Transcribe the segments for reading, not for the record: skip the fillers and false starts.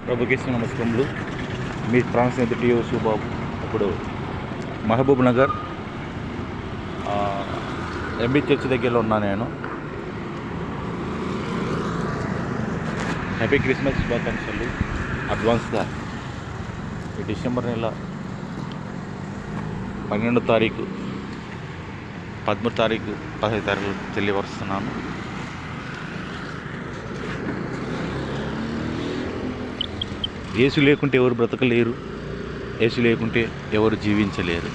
ప్రభుకేసిన నమస్కారములు. మీ ప్రాణ స్నేహితుడు టీఓ సుబాబు. ఇప్పుడు మహబూబ్ నగర్ ఎంబీ చర్చ్ దగ్గరలో ఉన్నా నేను. హ్యాపీ క్రిస్మస్ శుభాకాంక్షలు అడ్వాన్స్గా. ఈ డిసెంబర్ నెల 12వ తారీఖు 13వ తారీఖు 15వ తారీఖు తెలియవరుస్తున్నాను. యేసు లేకుంటే ఎవరు బ్రతకలేరు, యేసు లేకుంటే ఎవరు జీవించలేరు.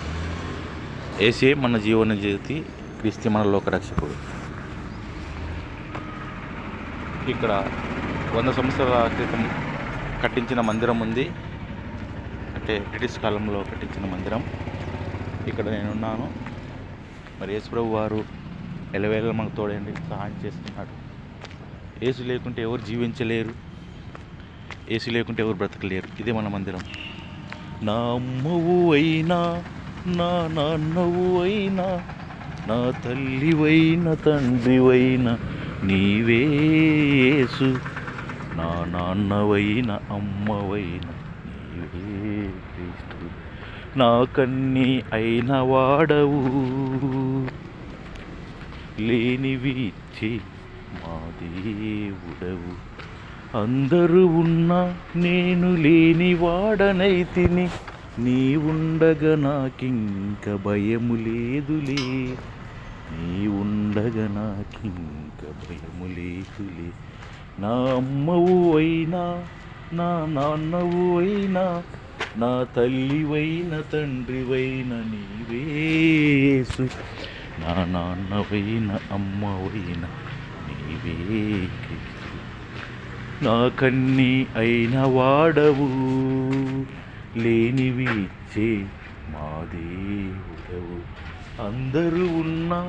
యేసే మన జీవన జ్యోతి, క్రీస్తు మన లోకరక్షకుడు. ఇక్కడ 100 సంవత్సరాల క్రితం కట్టించిన మందిరం ఉంది, అంటే బ్రిటిష్ కాలంలో కట్టించిన మందిరం. ఇక్కడ నేనున్నాను. మరి యేసు ప్రభు వారు ఎలవేళ మనకు తోడండి సహాయం చేస్తున్నాడు. యేసు లేకుంటే ఎవరు జీవించలేరు, యేసు లేకుంటే ఎవరు బ్రతకలేరు. ఇదే మన మందిరం. నా అమ్మవు అయినా, నా నాన్నవు అయినా, నా తల్లివైన తండ్రివైన నీవే యేసు. నా నాన్నవైన అమ్మవైన నీవే క్రీస్తు. నా కన్నీ అయిన వాడవు, లేనివి ఇచ్చే మా దేవుడవు. అందరూ ఉన్నా నేను లేని వాడనైతిని, నీ ఉండగా నాకింక భయము లేదులే, నీ ఉండగా నాకింక భయము లేదులే. నా అమ్మవు అయినా, నా నాన్నవు అయినా, నా తల్లివైన తండ్రివైన నీవే యేసు. నా నాన్నవైన అమ్మవైన నీవే క్రీస్తు. నా కన్నీ అయిన వాడవు, లేనివి ఇచ్చే మా దేవుడవు. అందరూ ఉన్నా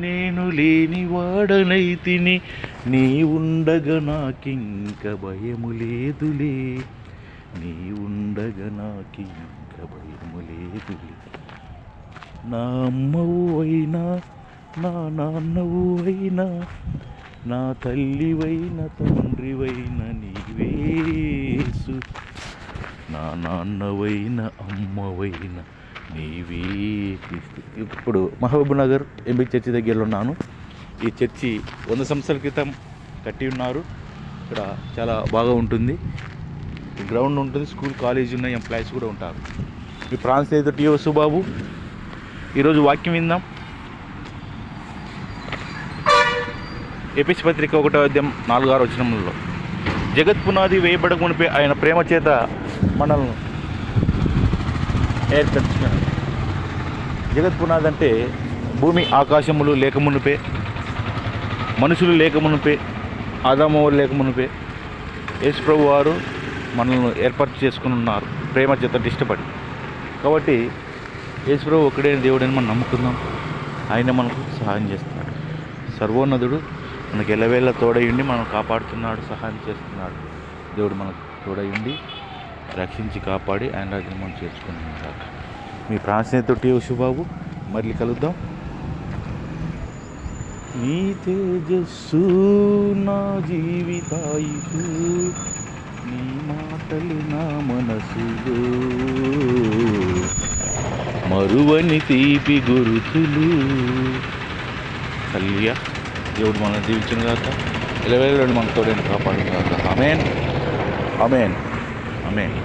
నేను లేని వాడనైతిని, నీ ఉండగా నాకింక భయము లేదులే, నీ ఉండగా నాకింక భయము లేదులే. నా అమ్మవు అయినా, నా నాన్నవు అయినా, నా తల్లివైన తండ్రివైన నీవే యేసు. నా నాన్నవైన అమ్మవైన నీవే క్రీస్తు. ఇప్పుడు మహబూబ్ నగర్ ఎంబీ చర్చి దగ్గరలో ఉన్నాను. ఈ చర్చి 100 సంవత్సరాల క్రితం కట్టి ఉన్నారు. ఇక్కడ చాలా బాగా ఉంటుంది. గ్రౌండ్ ఉంటుంది, స్కూల్ కాలేజీ ఉన్నాయి, ఎంప్లాయీస్ కూడా ఉంటారు. మీ ప్రాణ స్నేహితుడు టీఓ సుబాబు. ఈరోజు వాక్యం విందాం. ఎపిసి పత్రిక 1వ అధ్యాయం 4-6 వచనములలో, జగత్ పునాది వేయబడక మునిపే ఆయన ప్రేమ చేత మనల్ని ఏర్పరచుకున్నాడు. జగత్ పునాది అంటే భూమి ఆకాశములు లేకమునిపే, మనుషులు లేకమునిపే, ఆదామవులు లేకమునిపే యేసు ప్రభు వారు మనల్ని ఏర్పాటు చేసుకుని ఉన్నారు ప్రేమ చేత ఇష్టపడి. కాబట్టి యేసు ప్రభు ఒక్కడే దేవుడని మనం నమ్ముకుందాం. ఆయన మనకు సహాయం చేస్తున్నాడు. సర్వోన్నతుడు మనకు ఎల్లవేళ తోడయుండి మనం కాపాడుతున్నాడు, సహాయం చేస్తున్నాడు. దేవుడు మనకు తోడయుండి రక్షించి కాపాడి ఆయన రాజ్యం మనం చేర్చుకుంటున్నాడు. మీ ప్రాణ స్నేహితుడు టీఓ సుబాబు. మళ్ళీ కలుద్దాం. నీ తేజస్సు నా జీవితాయుసు, నీ మాటలు నా మనసులో మరువని తీపి గురుతులు. హల్లెలూయా. దేవుడు మనం జీవించిన గాక, ఎల్లవేళ మన తోడని కాపాడిన గాక. ఆమేన్, ఆమేన్, ఆమేన్.